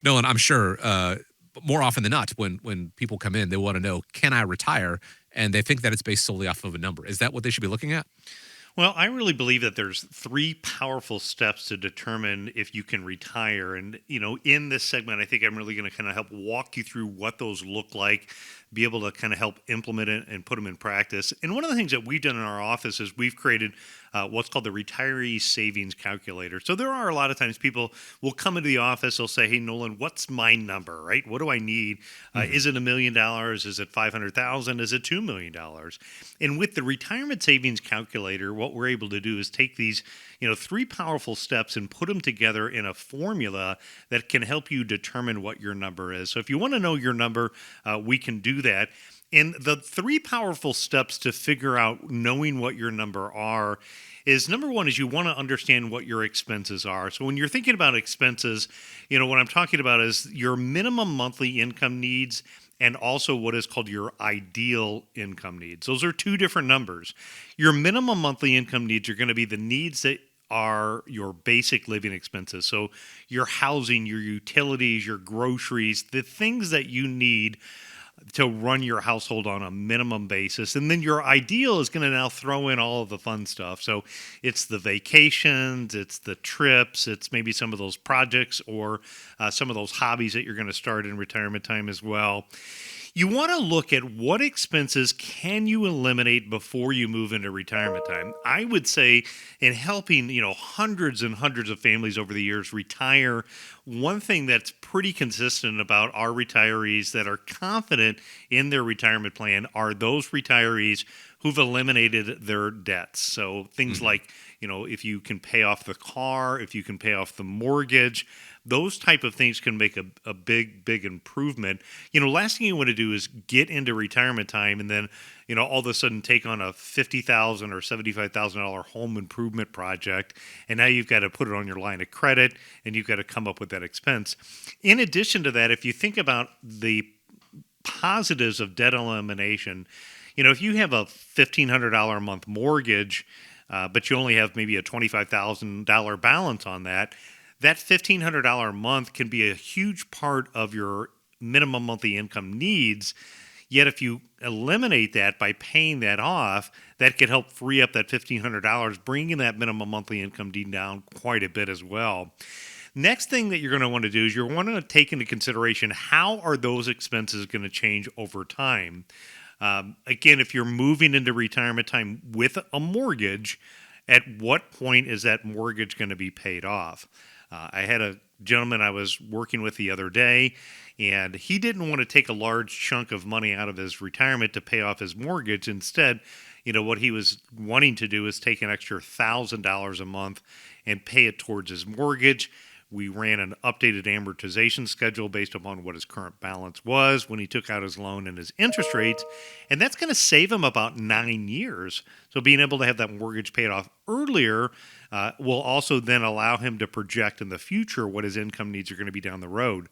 Nolan, I'm sure more often than not, when people come in, they want to know, can I retire? And they think that it's based solely off of a number. Is that what they should be looking at? Well, I really believe that there's three powerful steps to determine if you can retire. And, in this segment, I think I'm really going to kind of help walk you through what those look like, be able to kind of help implement it and put them in practice. And one of the things that we've done in our office is we've created what's called the retiree savings calculator. So there are a lot of times people will come into the office, they'll say, "Hey, Nolan, what's my number, right? What do I need? Hmm. Is it $1 million? Is it 500,000? Is it $2 million?" And with the retirement savings calculator, what we're able to do is take these, three powerful steps and put them together in a formula that can help you determine what your number is. So if you want to know your number, we can do that. And the three powerful steps to figure out knowing what your number are is number one is you want to understand what your expenses are. So when you're thinking about expenses, what I'm talking about is your minimum monthly income needs and also what is called your ideal income needs. Those are two different numbers. Your minimum monthly income needs are going to be the needs that are your basic living expenses. So your housing, your utilities, your groceries, the things that you need to run your household on a minimum basis. And then your ideal is going to now throw in all of the fun stuff. So it's the vacations, it's the trips, it's maybe some of those projects or some of those hobbies that you're going to start in retirement time as well. You want to look at what expenses can you eliminate before you move into retirement time. I would say in helping, hundreds and hundreds of families over the years retire, one thing that's pretty consistent about our retirees that are confident in their retirement plan are those retirees who've eliminated their debts. So things Hmm. like, if you can pay off the car, if you can pay off the mortgage, those type of things can make a big improvement. Last thing you want to do is get into retirement time and then, all of a sudden take on a $50,000 or $75,000 home improvement project, and now you've got to put it on your line of credit, and you've got to come up with that expense. In addition to that, if you think about the positives of debt elimination, if you have a $1,500 a month mortgage, but you only have maybe a $25,000 balance on that, that $1,500 a month can be a huge part of your minimum monthly income needs. Yet, if you eliminate that by paying that off, that could help free up that $1,500, bringing that minimum monthly income need down quite a bit as well. Next thing that you're going to want to do is you're want to take into consideration how are those expenses going to change over time. Again, if you're moving into retirement time with a mortgage, at what point is that mortgage going to be paid off? I had a gentleman I was working with the other day, and he didn't want to take a large chunk of money out of his retirement to pay off his mortgage. Instead, what he was wanting to do is take an extra $1,000 a month and pay it towards his mortgage. We ran an updated amortization schedule based upon what his current balance was when he took out his loan and his interest rates. And that's going to save him about 9 years. So being able to have that mortgage paid off earlier will also then allow him to project in the future what his income needs are going to be down the road.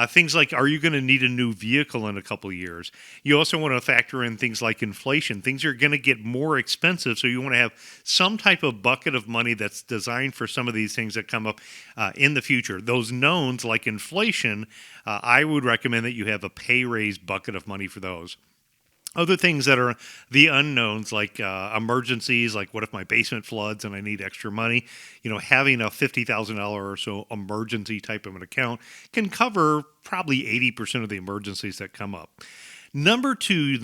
Things like, are you going to need a new vehicle in a couple of years? You also want to factor in things like inflation. Things are going to get more expensive, so you want to have some type of bucket of money that's designed for some of these things that come up in the future. Those knowns like inflation, I would recommend that you have a pay raise bucket of money for those. Other things that are the unknowns, like emergencies, like what if my basement floods and I need extra money? Having a $50,000 or so emergency type of an account can cover probably 80% of the emergencies that come up. The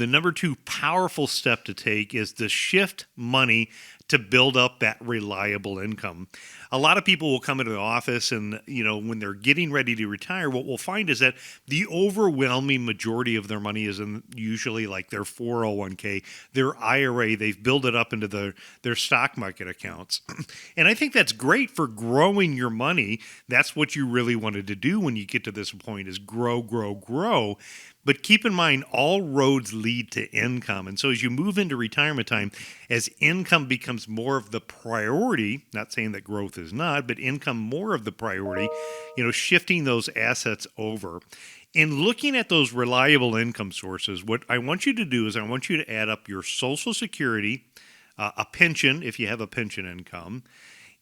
number two powerful step to take is to shift money to build up that reliable income. A lot of people will come into the office and, when they're getting ready to retire, what we'll find is that the overwhelming majority of their money is in usually like their 401k, their IRA. They've built it up into their stock market accounts. And I think that's great for growing your money. That's what you really wanted to do when you get to this point is grow, grow, grow. But keep in mind, all roads lead to income. And so as you move into retirement time, as income becomes more of the priority, not saying that growth is not, but income more of the priority, shifting those assets over. In looking at those reliable income sources, what I want you to do is I want you to add up your Social Security, a pension, if you have a pension income,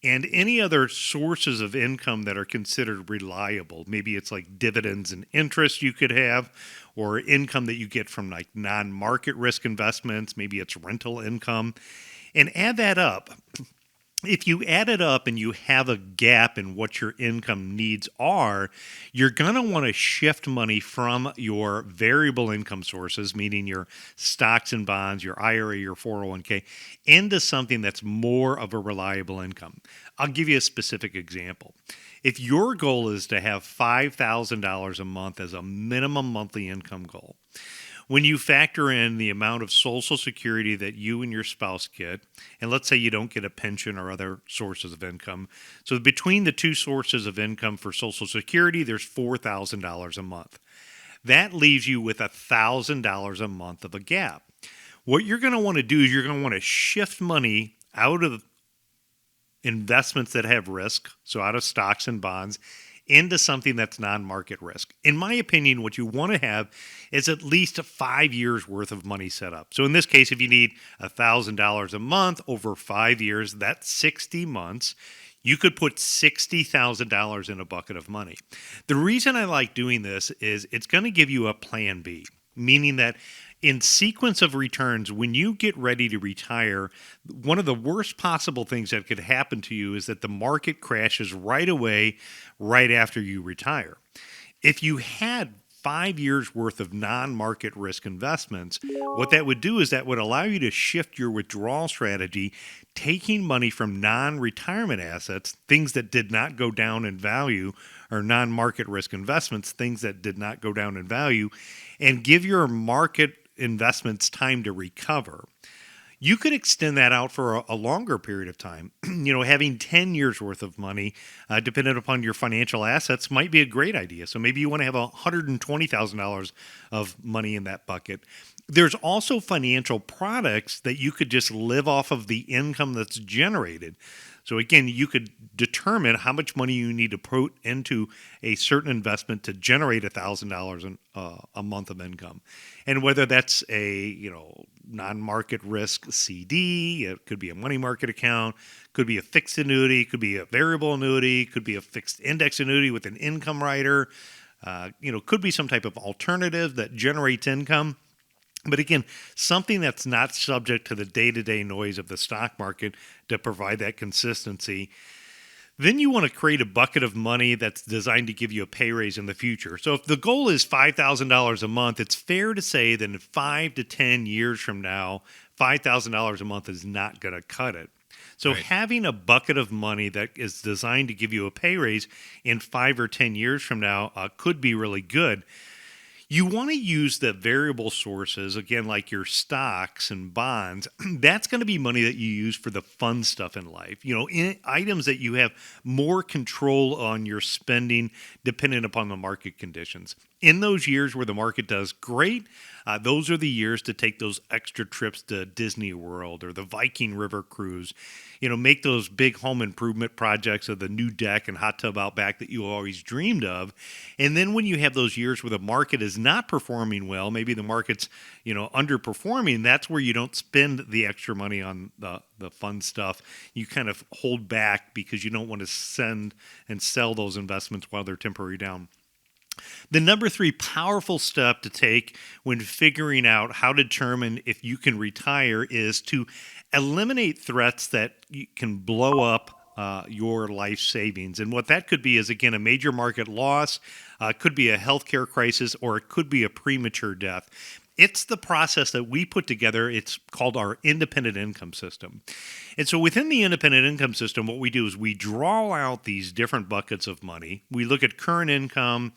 and any other sources of income that are considered reliable. Maybe it's like dividends and interest you could have, or income that you get from like non-market risk investments. Maybe it's rental income. And add that up. If you add it up and you have a gap in what your income needs are, you're going to want to shift money from your variable income sources, meaning your stocks and bonds, your IRA, your 401k, into something that's more of a reliable income. I'll give you a specific example. If your goal is to have $5,000 a month as a minimum monthly income goal, when you factor in the amount of Social Security that you and your spouse get, and let's say you don't get a pension or other sources of income, so between the two sources of income for Social Security, there's $4,000 a month. That leaves you with $1,000 a month of a gap. What you're going to want to do is you're going to want to shift money out of investments that have risk, so out of stocks and bonds, into something that's non-market risk. In my opinion, what you want to have is at least 5 years worth of money set up. So in this case, if you need $1,000 a month over 5 years, that's 60 months. You could put $60,000 in a bucket of money. The reason I like doing this is it's going to give you a plan B, meaning that in sequence of returns, when you get ready to retire, one of the worst possible things that could happen to you is that the market crashes right away, right after you retire. If you had 5 years worth of non-market risk investments, what that would do is that would allow you to shift your withdrawal strategy, taking money from non-retirement assets, things that did not go down in value, or non-market risk investments, things that did not go down in value, and give your market investments time to recover. You could extend that out for a longer period of time. Having 10 years worth of money, depending upon your financial assets, might be a great idea. So maybe you want to have $120,000 of money in that bucket. There's also financial products that you could just live off of the income that's generated. So again, you could determine how much money you need to put into a certain investment to generate $1,000 a month of income, and whether that's a non-market risk CD, it could be a money market account, could be a fixed annuity, could be a variable annuity, could be a fixed index annuity with an income rider, could be some type of alternative that generates income. But again, something that's not subject to the day-to-day noise of the stock market to provide that consistency. Then you want to create a bucket of money that's designed to give you a pay raise in the future. So if the goal is $5,000 a month, it's fair to say that in 5 to 10 years from now, $5,000 a month is not going to cut it. So Right. having a bucket of money that is designed to give you a pay raise in 5 or 10 years from now could be really good. You want to use the variable sources, again, like your stocks and bonds. That's going to be money that you use for the fun stuff in life. Items that you have more control on your spending dependent upon the market conditions. In those years where the market does great, those are the years to take those extra trips to Disney World or the Viking River cruise. Make those big home improvement projects of the new deck and hot tub out back that you always dreamed of. And then when you have those years where the market is not performing well, maybe the market's underperforming, that's where you don't spend the extra money on the fun stuff. You kind of hold back because you don't want to send and sell those investments while they're temporarily down. The number 3 powerful step to take when figuring out how to determine if you can retire is to eliminate threats that can blow up your life savings. And what that could be is, again, a major market loss, could be a healthcare crisis, or it could be a premature death. It's the process that we put together. It's called our independent income system. And so within the independent income system, what we do is we draw out these different buckets of money. We look at current income.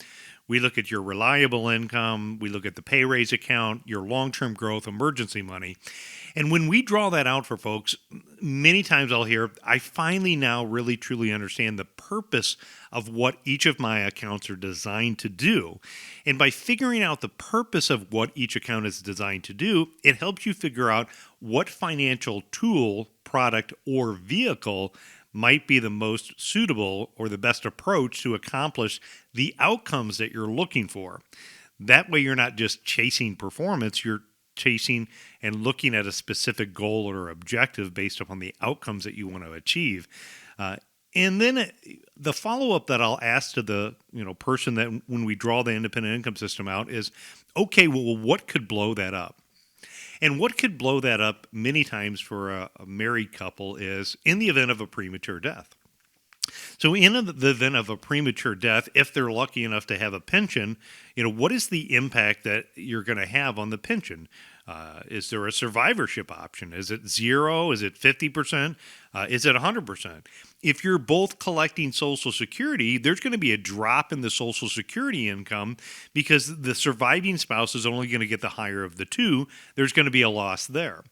We look at your reliable income. We look at the pay raise account, your long-term growth, emergency money. And when we draw that out for folks, many times I'll hear, I finally now really truly understand the purpose of what each of my accounts are designed to do. And by figuring out the purpose of what each account is designed to do, it helps you figure out what financial tool, product, or vehicle might be the most suitable or the best approach to accomplish the outcomes that you're looking for. That way you're not just chasing performance, you're chasing and looking at a specific goal or objective based upon the outcomes that you want to achieve. Uh, and then the follow up that I'll ask to the person that when we draw the independent income system out is, okay, well, what could blow that up? And what could blow that up many times for a married couple is in the event of a premature death. So, in the event of a premature death, if they're lucky enough to have a pension, what is the impact that you're going to have on the pension? Is there a survivorship option? Is it 0? Is it 50%? Is it 100%? If you're both collecting Social Security, there's going to be a drop in the Social Security income because the surviving spouse is only going to get the higher of the two. There's going to be a loss there.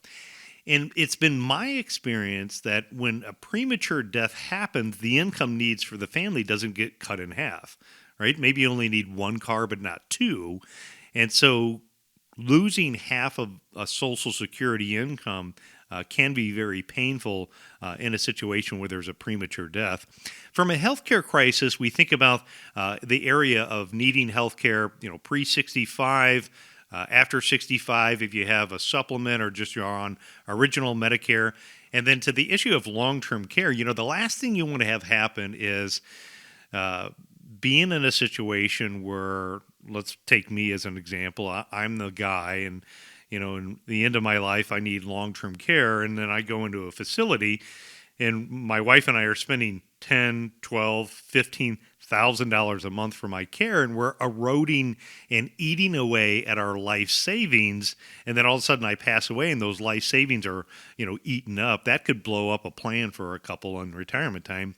And it's been my experience that when a premature death happens, the income needs for the family doesn't get cut in half, right? Maybe you only need one car, but not two. And so losing half of a Social Security income can be very painful in a situation where there's a premature death. From a healthcare crisis, we think about the area of needing healthcare, pre-65, after 65, if you have a supplement or just you're on original Medicare. And then to the issue of long-term care, the last thing you want to have happen is being in a situation where, let's take me as an example. I'm the guy, and in the end of my life, I need long-term care, and then I go into a facility, and my wife and I are spending $10, $12, $15,000 a month for my care, and we're eroding and eating away at our life savings. And then all of a sudden I pass away and those life savings are, eaten up. That could blow up a plan for a couple in retirement time.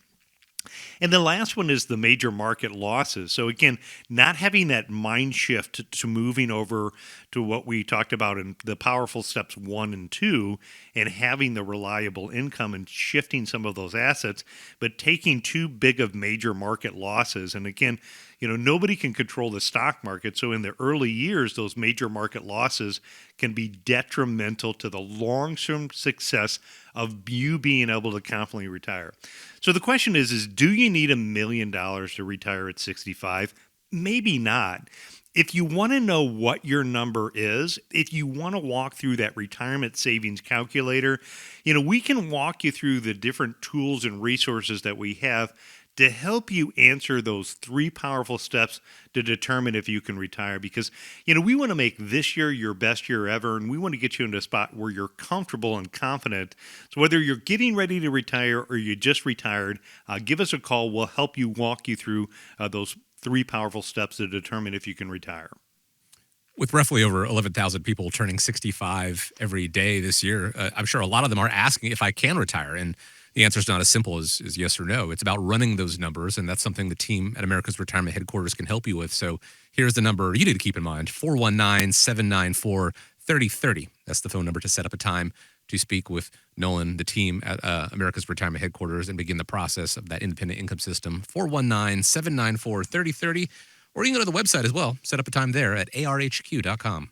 And the last one is the major market losses. So again, not having that mind shift to moving over to what we talked about in the powerful steps 1 and 2, and having the reliable income and shifting some of those assets, but taking too big of major market losses. And again, nobody can control the stock market. So in the early years, those major market losses can be detrimental to the long-term success of you being able to confidently retire. So the question is do you need $1 million to retire at 65? Maybe not. If you want to know what your number is, if you want to walk through that retirement savings calculator, we can walk you through the different tools and resources that we have to help you answer those 3 powerful steps to determine if you can retire. Because, we want to make this year your best year ever, and we want to get you into a spot where you're comfortable and confident. So whether you're getting ready to retire or you just retired, give us a call. We'll help you walk you through those 3 powerful steps to determine if you can retire. With roughly over 11,000 people turning 65 every day this year, I'm sure a lot of them are asking if I can retire. And the answer is not as simple as yes or no. It's about running those numbers, and that's something the team at America's Retirement Headquarters can help you with. So here's the number you need to keep in mind, 419-794-3030. That's the phone number to set up a time to speak with Nolan, the team at America's Retirement Headquarters, and begin the process of that independent income system, 419-794-3030. Or you can go to the website as well, set up a time there at arhq.com.